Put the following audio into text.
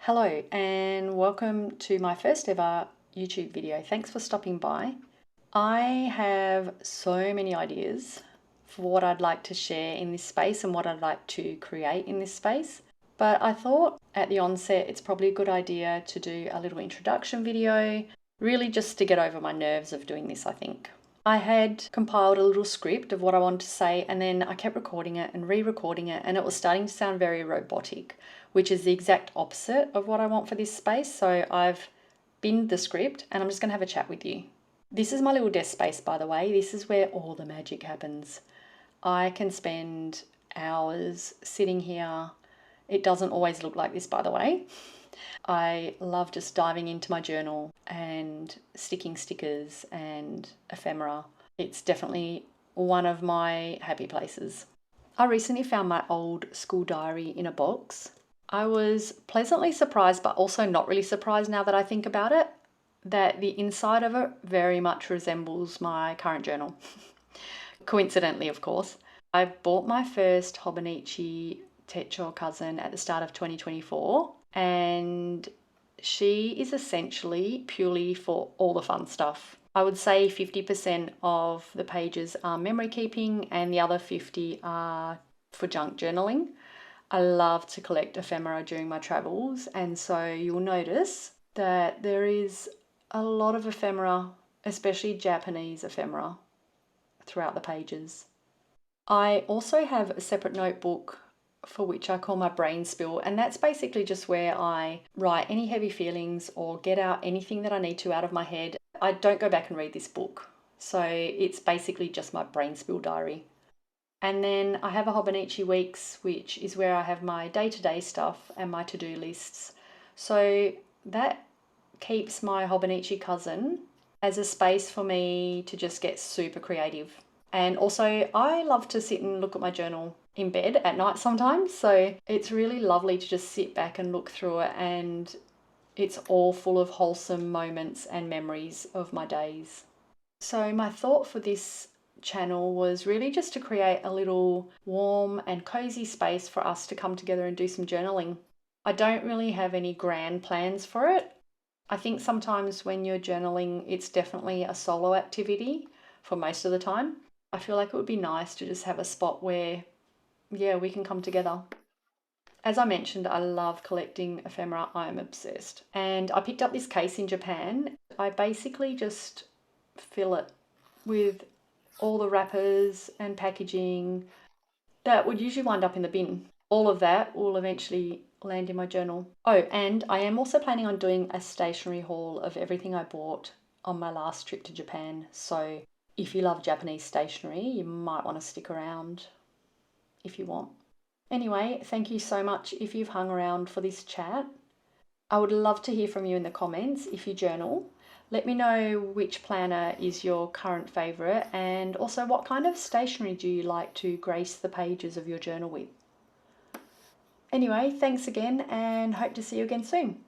Hello and welcome to my first ever YouTube video. Thanks for stopping by. I have so many ideas for what I'd like to share in this space and what I'd like to create in this space. But I thought at the onset it's probably a good idea to do a little introduction video, really just to get over my nerves of doing this, I think. I had compiled a little script of what I wanted to say, and then I kept recording it and re-recording it, and it was starting to sound very robotic, which is the exact opposite of what I want for this space. So I've binned the script and I'm just going to have a chat with you. This is my little desk space, by the way. This is where all the magic happens. I can spend hours sitting here. It doesn't always look like this, by the way. I love just diving into my journal and sticking stickers and ephemera. It's definitely one of my happy places. I recently found my old school diary in a box. I was pleasantly surprised, but also not really surprised now that I think about it, that the inside of it very much resembles my current journal. Coincidentally, of course. I bought my first Hobonichi Techo cousin at the start of 2024, and she is essentially purely for all the fun stuff. I would say 50% of the pages are memory keeping and the other 50 are for junk journaling. I love to collect ephemera during my travels, and so you'll notice that there is a lot of ephemera, especially Japanese ephemera, throughout the pages. I also have a separate notebook for which I call my brain spill, and that's basically just where I write any heavy feelings or get out anything that I need to out of my head. I don't go back and read this book, so it's basically just my brain spill diary. And then I have a Hobonichi Weeks, which is where I have my day-to-day stuff and my to-do lists. So that keeps my Hobonichi cousin as a space for me to just get super creative. And also I love to sit and look at my journal in bed at night sometimes. So it's really lovely to just sit back and look through it, and it's all full of wholesome moments and memories of my days. So my thought for this channel was really just to create a little warm and cozy space for us to come together and do some journaling. I don't really have any grand plans for it. I think sometimes when you're journaling, it's definitely a solo activity for most of the time. I feel like it would be nice to just have a spot where, yeah, we can come together. As I mentioned, I love collecting ephemera. I'm obsessed. And I picked up this case in Japan. I basically just fill it with all the wrappers and packaging that would usually wind up in the bin. All of that will eventually land in my journal. Oh, and I am also planning on doing a stationery haul of everything I bought on my last trip to Japan. So if you love Japanese stationery, you might want to stick around if you want. Anyway, thank you so much if you've hung around for this chat. I would love to hear from you in the comments if you journal. Let me know which planner is your current favourite, and also what kind of stationery do you like to grace the pages of your journal with. Anyway, thanks again and hope to see you again soon.